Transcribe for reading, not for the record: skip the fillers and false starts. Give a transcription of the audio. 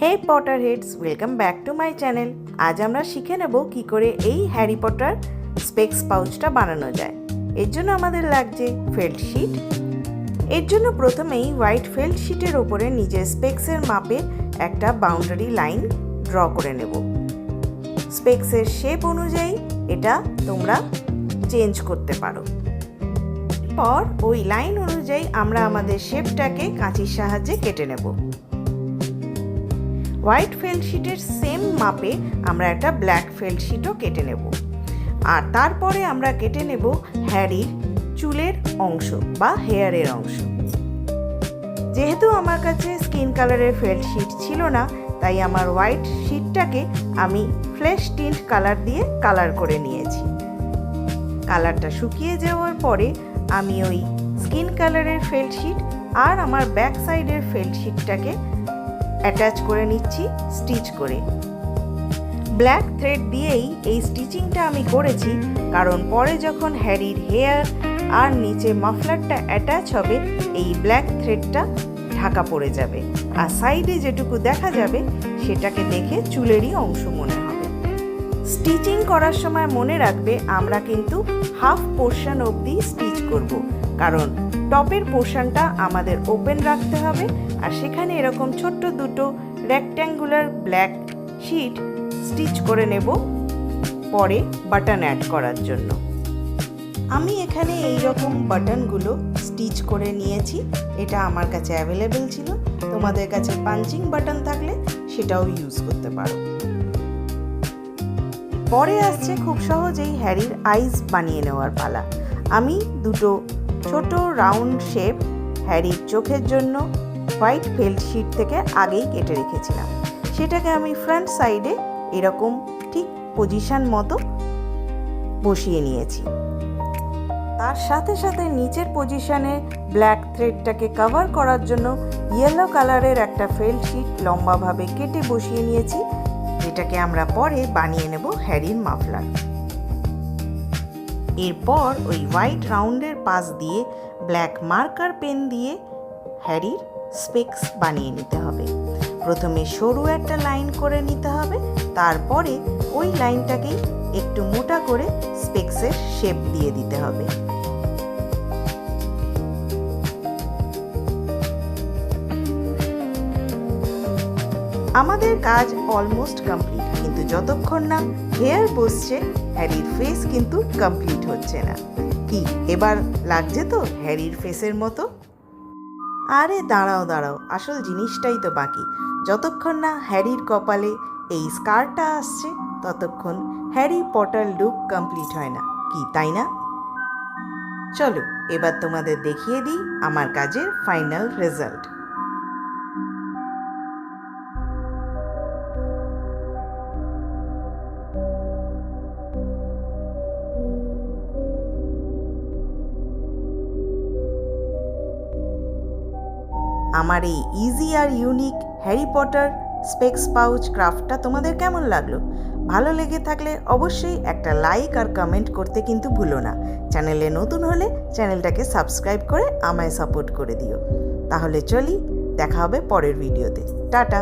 Hey Potterheads, welcome back to my channel. আজ আমরা শিখে নেব কি করে এই হ্যারি পটার স্পেক্স পাউচটা বানানো যায়। এর জন্য আমাদের লাগছে ফেল্ট শিট। এর জন্য প্রথমেই হোয়াইট ফেল্ট শিটের ওপরে নিজের স্পেক্সের মাপে একটা বাউন্ডারি লাইন ড্র করে নেব। স্পেক্সের শেপ অনুযায়ী এটা তোমরা চেঞ্জ করতে পারো। পর ওই লাইন অনুযায়ী আমরা আমাদের শেপটাকে কাঁচির সাহায্যে কেটে নেব। হোয়াইট ফেল্ট শিটের সেম মাপে আমরা একটা ব্ল্যাক ফেল্ট শিটও কেটে নেব। আর তারপরে আমরা কেটে নেব হ্যারির চুলের অংশ বা হেয়ারের অংশ। যেহেতু আমার কাছে স্কিন কালারের ফেল্ট শিট ছিল না, তাই আমার হোয়াইট শিটটাকে আমি ফ্লেশ টিন্ট কালার দিয়ে কালার করে নিয়েছি। কালারটা শুকিয়ে যাওয়ার পরে আমি ওই স্কিন কালারের ফেল্ট শিট আর আমার ব্যাক সাইডের ফেল্ট শিটটাকে অ্যাটাচ করে নিচ্ছি স্টিচ করে। ব্ল্যাক থ্রেড দিয়েই এই স্টিচিংটা আমি করেছি, কারণ পরে যখন হ্যারির হেয়ার আর নিচে মাফলারটা অ্যাটাচ হবে এই ব্ল্যাক থ্রেডটা ঢাকা পড়ে যাবে, আর সাইডে যেটুকু দেখা যাবে সেটাকে দেখে চুলেরই অংশ মনে হবে। স্টিচিং করার সময় মনে রাখবে আমরা কিন্তু হাফ পোর্শন অবধি স্টিচ করব, কারণ টপের পোর্শনটা আমাদের ওপেন রাখতে হবে, আর সেখানে এরকম ছোট্ট দুটো রেক্ট্যাঙ্গুলার ব্ল্যাক শিট স্টিচ করে নেব পরে বাটন অ্যাড করার জন্য। আমি এখানে এই রকম বাটনগুলো স্টিচ করে নিয়েছি। এটা আমার কাছে অ্যাভেলেবেল ছিল, তোমাদের কাছে পাঞ্চিং বাটন থাকলে সেটাও ইউজ করতে পারো। পরে আসছে খুব সহজেই হ্যারির আইস বানিয়ে নেওয়ার পালা। আমি দুটো ছোট রাউন্ড শেপ হ্যারির চোখের জন্য হোয়াইট ফেল্ট শিট থেকে আগেই কেটে রেখেছিলাম। সেটাকে আমি ফ্রন্ট সাইডে এরকম ঠিক পজিশন মতো বসিয়ে নিয়েছি। তার সাথে সাথে নিচের পজিশনে ব্ল্যাক থ্রেডটাকে কভার করার জন্য ইয়েলো কালারের একটা ফেল্ট শিট লম্বাভাবে কেটে বসিয়ে নিয়েছি, যেটাকে আমরা পরে বানিয়ে নেব হ্যারির মাফলার। এরপর ওই হোয়াইট রাউন্ডের পাশ দিয়ে ব্ল্যাক মার্কার পেন দিয়ে হ্যারির স্পেক্স বানিয়ে নিতে হবে। প্রথমে সরু একটা লাইন করে নিতে হবে, তারপরে ওই লাইনটাকেই একটু মোটা করে স্পেক্সের শেপ দিয়ে দিতে হবে। আমাদের কাজ অলমোস্ট কমপ্লিট, কিন্তু যতক্ষণ না হেয়ার বসছে হ্যারির ফেস কিন্তু কমপ্লিট হচ্ছে না। কি এবার লাগছে তো হ্যারির ফেসের মতো? আরে দাঁড়াও, আসল জিনিসটাই তো বাকি। যতক্ষণ না হ্যারির কপালে এই স্কারটা আসছে ততক্ষণ হ্যারি পটার লুক কমপ্লিট হয় না, কি তাই না? চলো এবার তোমাদের দেখিয়ে দিই আমার কাজের ফাইনাল রেজাল্ট। আমার এই ইজি আর unique Harry Potter specs pouch ক্রাফটটা তোমাদের কেমন লাগলো? ভালো লেগে থাকলে অবশ্যই একটা লাইক আর কমেন্ট করতে কিন্তু ভুলো না। চ্যানেলে নতুন হলে চ্যানেলটাকে সাবস্ক্রাইব করে আমায় সাপোর্ট করে দিও। তাহলে চলি, দেখা হবে পরের ভিডিওতে। টাটা।